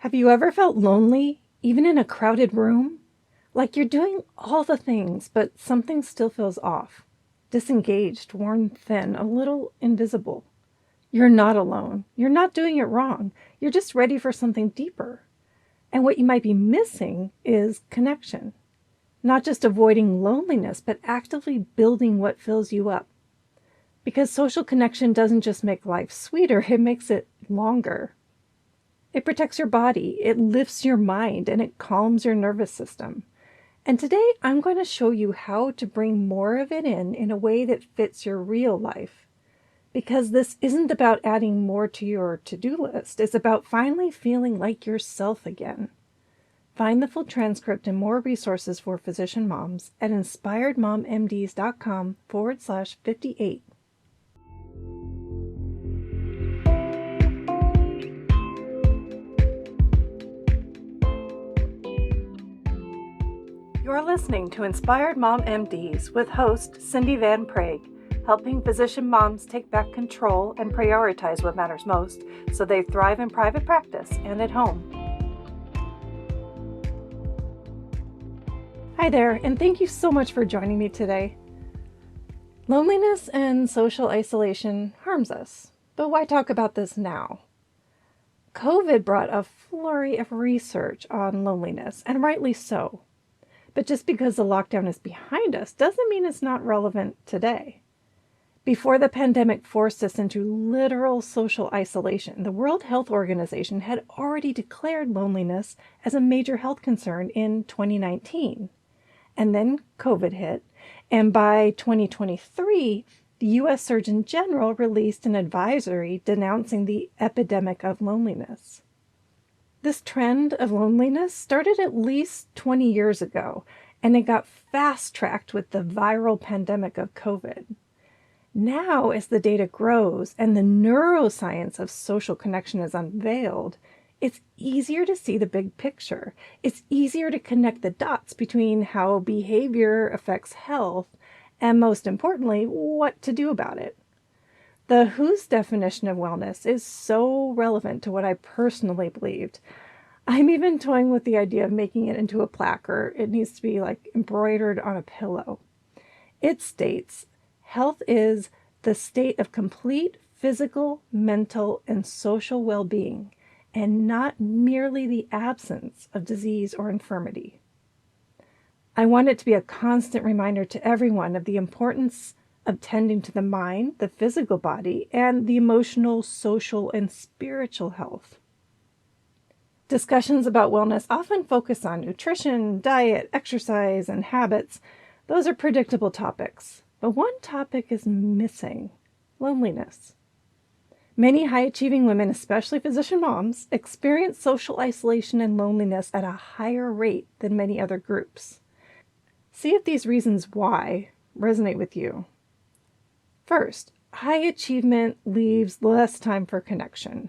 Have you ever felt lonely, even in a crowded room? Like you're doing all the things, but something still feels off. Disengaged, worn thin, a little invisible. You're not alone. You're not doing it wrong. You're just ready for something deeper. And what you might be missing is connection. Not just avoiding loneliness, but actively building what fills you up. Because social connection doesn't just make life sweeter, it makes it longer. It protects your body, it lifts your mind, and it calms your nervous system. And today I'm going to show you how to bring more of it in a way that fits your real life. Because this isn't about adding more to your to-do list, it's about finally feeling like yourself again. Find the full transcript and more resources for physician moms at inspiredmommds.com/58. You're listening to Inspired Mom MDs with host Cindy Van Prague, helping physician moms take back control and prioritize what matters most so they thrive in private practice and at home. Hi there, and thank you so much for joining me today. Loneliness and social isolation harms us, but why talk about this now? COVID brought a flurry of research on loneliness, and rightly so. But just because the lockdown is behind us doesn't mean it's not relevant today. Before the pandemic forced us into literal social isolation, the World Health Organization had already declared loneliness as a major health concern in 2019. And then COVID hit, and by 2023, the U.S. Surgeon General released an advisory denouncing the epidemic of loneliness. This trend of loneliness started at least 20 years ago, and it got fast-tracked with the viral pandemic of COVID. Now, as the data grows and the neuroscience of social connection is unveiled, it's easier to see the big picture. It's easier to connect the dots between how behavior affects health and, most importantly, what to do about it. The WHO's definition of wellness is so relevant to what I personally believed. I'm even toying with the idea of making it into a plaque, or it needs to be like embroidered on a pillow. It states, health is the state of complete physical, mental, and social well-being, and not merely the absence of disease or infirmity. I want it to be a constant reminder to everyone of the importance of tending to the mind, the physical body, and the emotional, social, and spiritual health. Discussions about wellness often focus on nutrition, diet, exercise, and habits. Those are predictable topics. But one topic is missing: loneliness. Many high-achieving women, especially physician moms, experience social isolation and loneliness at a higher rate than many other groups. See if these reasons why resonate with you. First, high achievement leaves less time for connection.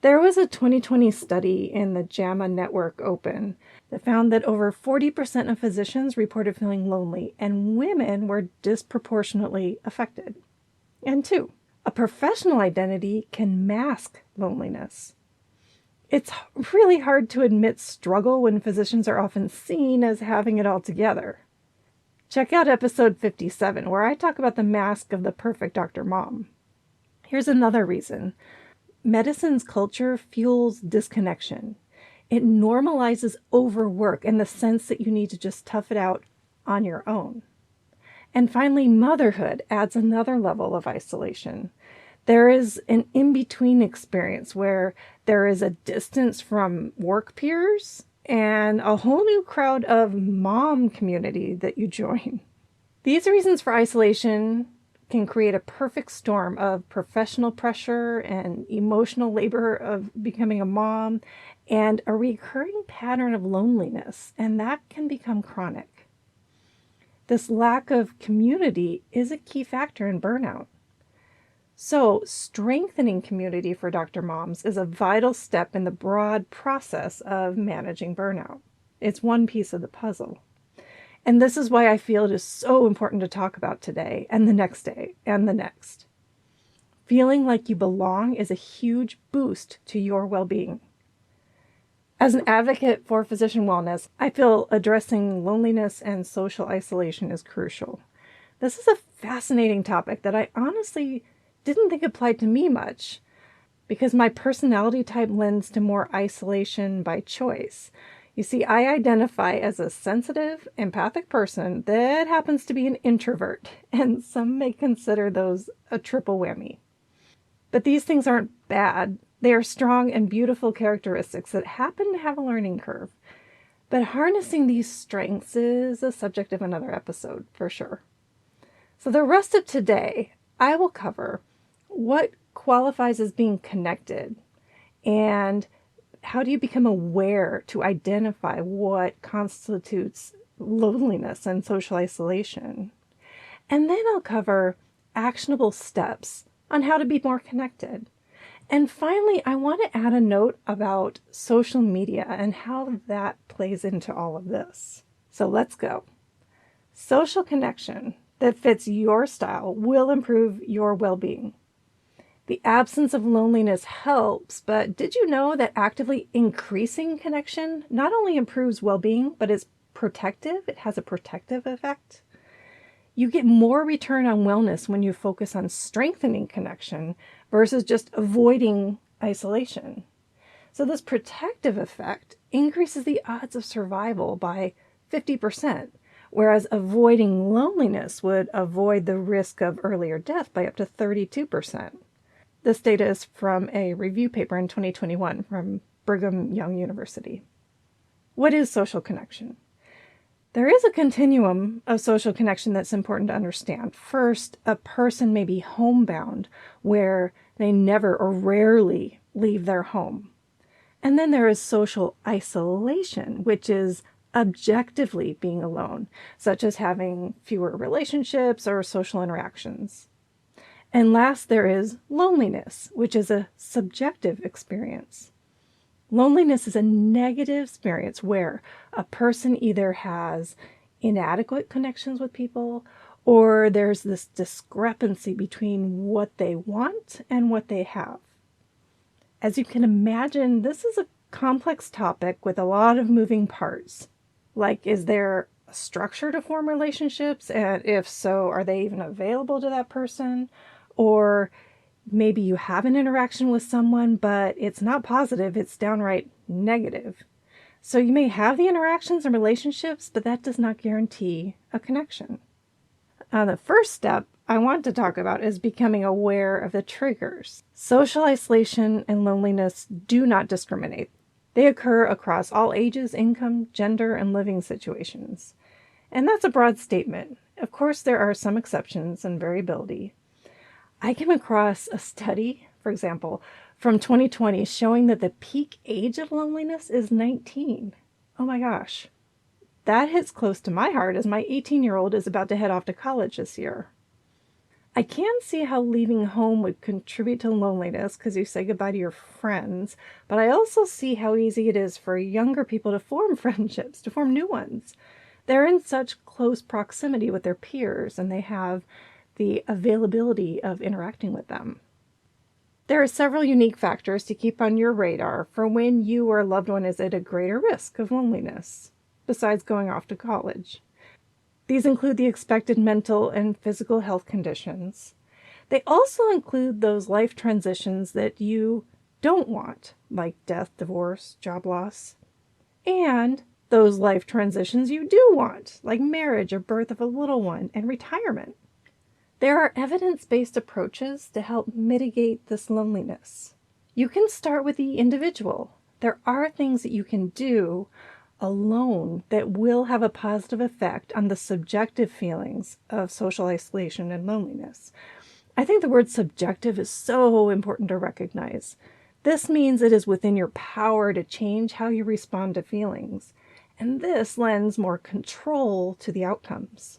There was a 2020 study in the JAMA Network Open that found that over 40% of physicians reported feeling lonely, and women were disproportionately affected. And two, a professional identity can mask loneliness. It's really hard to admit struggle when physicians are often seen as having it all together. Check out episode 57, where I talk about the mask of the perfect Dr. Mom. Here's another reason. Medicine's culture fuels disconnection. It normalizes overwork and the sense that you need to just tough it out on your own. And finally, motherhood adds another level of isolation. There is an in-between experience where there is a distance from work peers and a whole new crowd of mom community that you join. These reasons for isolation can create a perfect storm of professional pressure and emotional labor of becoming a mom and a recurring pattern of loneliness, and that can become chronic. This lack of community is a key factor in burnout. So, strengthening community for Dr. Moms is a vital step in the broad process of managing burnout. It's one piece of the puzzle. And this is why I feel it is so important to talk about today and the next day and the next. Feeling like you belong is a huge boost to your well-being. As an advocate for physician wellness, I feel addressing loneliness and social isolation is crucial. This is a fascinating topic that I honestly didn't think applied to me much because my personality type lends to more isolation by choice. You see, I identify as a sensitive, empathic person that happens to be an introvert, and some may consider those a triple whammy. But these things aren't bad. They are strong and beautiful characteristics that happen to have a learning curve. But harnessing these strengths is a subject of another episode, for sure. So the rest of today, I will cover what qualifies as being connected and how do you become aware to identify what constitutes loneliness and social isolation. And then I'll cover actionable steps on how to be more connected. And finally, I want to add a note about social media and how that plays into all of this. So let's go. Social connection that fits your style will improve your well-being. The absence of loneliness helps, but did you know that actively increasing connection not only improves well-being, but is protective? It has a protective effect. You get more return on wellness when you focus on strengthening connection versus just avoiding isolation. So this protective effect increases the odds of survival by 50%, whereas avoiding loneliness would avoid the risk of earlier death by up to 32%. This data is from a review paper in 2021 from Brigham Young University. What is social connection? There is a continuum of social connection that's important to understand. First, a person may be homebound, where they never or rarely leave their home. And then there is social isolation, which is objectively being alone, such as having fewer relationships or social interactions. And last, there is loneliness, which is a subjective experience. Loneliness is a negative experience where a person either has inadequate connections with people or there's this discrepancy between what they want and what they have. As you can imagine, this is a complex topic with a lot of moving parts. Like, is there a structure to form relationships? And if so, are they even available to that person? Or maybe you have an interaction with someone, but it's not positive, it's downright negative. So you may have the interactions and relationships, but that does not guarantee a connection. The first step I want to talk about is becoming aware of the triggers. Social isolation and loneliness do not discriminate. They occur across all ages, income, gender, and living situations. And that's a broad statement. Of course, there are some exceptions and variability. I came across a study, for example, from 2020 showing that the peak age of loneliness is 19. Oh my gosh. That hits close to my heart as my 18-year-old is about to head off to college this year. I can see how leaving home would contribute to loneliness because you say goodbye to your friends, but I also see how easy it is for younger people to form friendships, to form new ones. They're in such close proximity with their peers and they have the availability of interacting with them. There are several unique factors to keep on your radar for when you or a loved one is at a greater risk of loneliness, besides going off to college. These include the expected mental and physical health conditions. They also include those life transitions that you don't want, like death, divorce, job loss, and those life transitions you do want, like marriage or birth of a little one and retirement. There are evidence-based approaches to help mitigate this loneliness. You can start with the individual. There are things that you can do alone that will have a positive effect on the subjective feelings of social isolation and loneliness. I think the word subjective is so important to recognize. This means it is within your power to change how you respond to feelings, and this lends more control to the outcomes.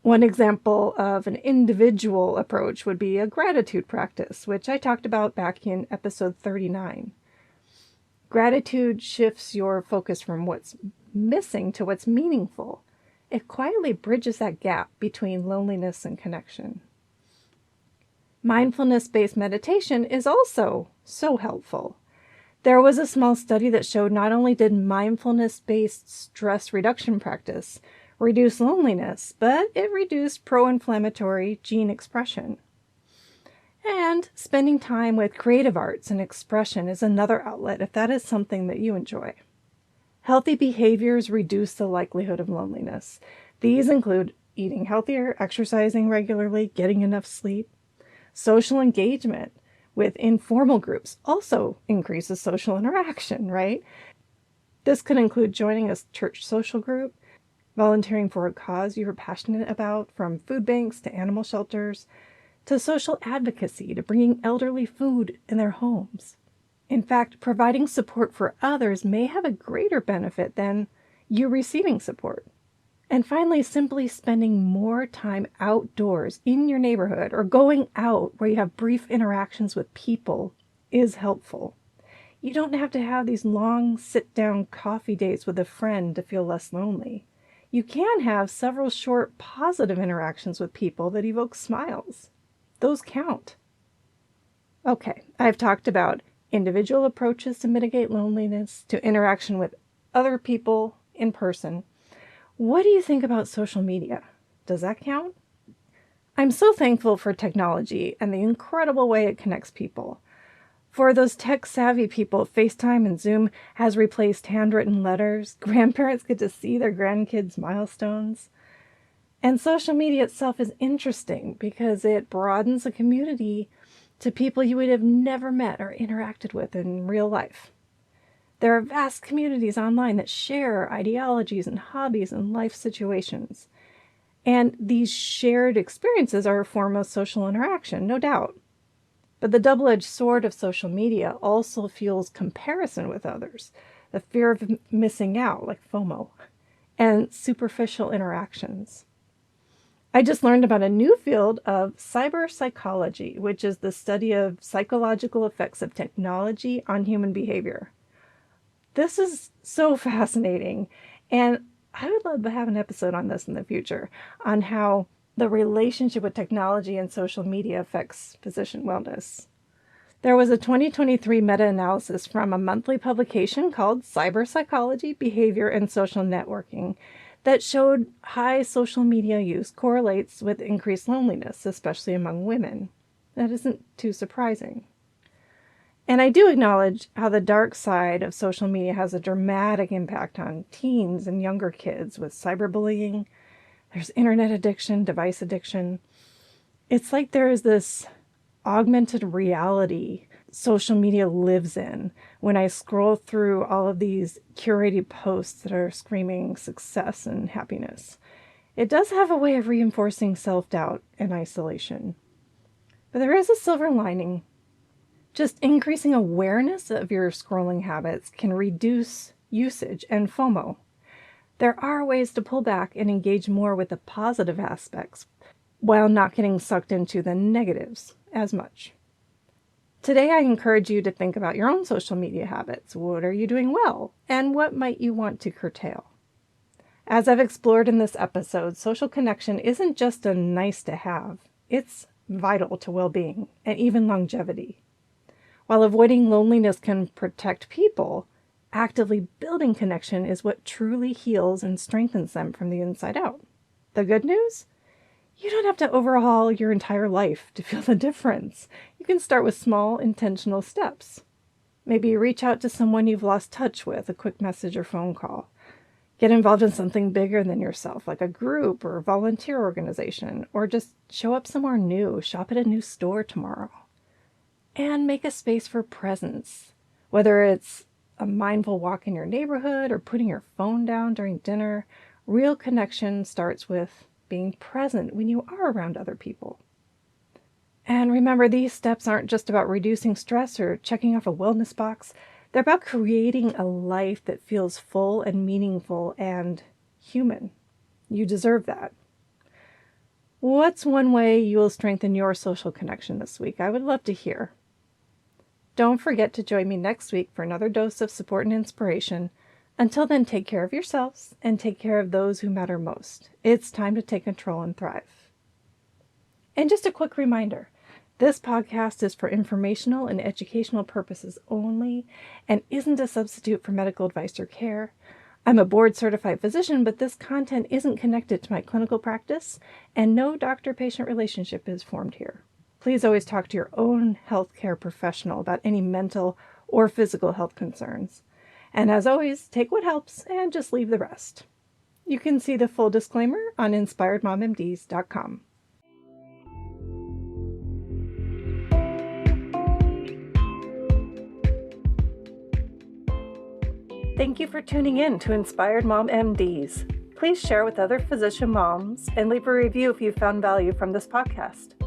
One example of an individual approach would be a gratitude practice, which I talked about back in episode 39. Gratitude shifts your focus from what's missing to what's meaningful. It quietly bridges that gap between loneliness and connection. Mindfulness-based meditation is also so helpful. There was a small study that showed not only did mindfulness-based stress reduction practice reduce loneliness, but it reduced pro-inflammatory gene expression. And spending time with creative arts and expression is another outlet if that is something that you enjoy. Healthy behaviors reduce the likelihood of loneliness. These include eating healthier, exercising regularly, getting enough sleep. Social engagement with informal groups also increases social interaction, right? This could include joining a church social group, volunteering for a cause you are passionate about, from food banks to animal shelters, to social advocacy, to bringing elderly food in their homes. In fact, providing support for others may have a greater benefit than you receiving support. And finally, simply spending more time outdoors in your neighborhood or going out where you have brief interactions with people is helpful. You don't have to have these long sit-down coffee dates with a friend to feel less lonely. You can have several short positive interactions with people that evoke smiles. Those count. Okay, I've talked about individual approaches to mitigate loneliness, to interaction with other people in person. What do you think about social media? Does that count? I'm so thankful for technology and the incredible way it connects people. For those tech-savvy people, FaceTime and Zoom has replaced handwritten letters. Grandparents get to see their grandkids' milestones. And social media itself is interesting because it broadens a community to people you would have never met or interacted with in real life. There are vast communities online that share ideologies and hobbies and life situations. And these shared experiences are a form of social interaction, no doubt. But the double-edged sword of social media also fuels comparison with others, the fear of missing out, like FOMO, and superficial interactions. I just learned about a new field of cyber psychology, which is the study of psychological effects of technology on human behavior. This is so fascinating, and I would love to have an episode on this in the future, on how the relationship with technology and social media affects physician wellness. There was a 2023 meta-analysis from a monthly publication called Cyber Psychology, Behavior, and Social Networking that showed high social media use correlates with increased loneliness, especially among women. That isn't too surprising. And I do acknowledge how the dark side of social media has a dramatic impact on teens and younger kids with cyberbullying. There's internet addiction, device addiction. It's like there is this augmented reality social media lives in when I scroll through all of these curated posts that are screaming success and happiness. It does have a way of reinforcing self-doubt and isolation. But there is a silver lining. Just increasing awareness of your scrolling habits can reduce usage and FOMO. There are ways to pull back and engage more with the positive aspects while not getting sucked into the negatives as much. Today, I encourage you to think about your own social media habits. What are you doing well? And what might you want to curtail? As I've explored in this episode, social connection isn't just a nice to have. It's vital to well-being and even longevity. While avoiding loneliness can protect people, actively building connection is what truly heals and strengthens them from the inside out. The good news? You don't have to overhaul your entire life to feel the difference. You can start with small, intentional steps. Maybe reach out to someone you've lost touch with, a quick message or phone call. Get involved in something bigger than yourself, like a group or a volunteer organization, or just show up somewhere new, shop at a new store tomorrow. And make a space for presence, whether it's a mindful walk in your neighborhood or putting your phone down during dinner. Real connection starts with being present when you are around other people. And remember, these steps aren't just about reducing stress or checking off a wellness box. They're about creating a life that feels full and meaningful and human. You deserve that. What's one way you will strengthen your social connection this week? I would love to hear. Don't forget to join me next week for another dose of support and inspiration. Until then, take care of yourselves and take care of those who matter most. It's time to take control and thrive. And just a quick reminder, This podcast is for informational and educational purposes only and isn't a substitute for medical advice or care. I'm a board-certified physician, but this content isn't connected to my clinical practice, and no doctor-patient relationship is formed here. Please always talk to your own healthcare professional about any mental or physical health concerns. And as always, take what helps and just leave the rest. You can see the full disclaimer on inspiredmommds.com. Thank you for tuning in to Inspired Mom MDs. Please share with other physician moms and leave a review if you found value from this podcast.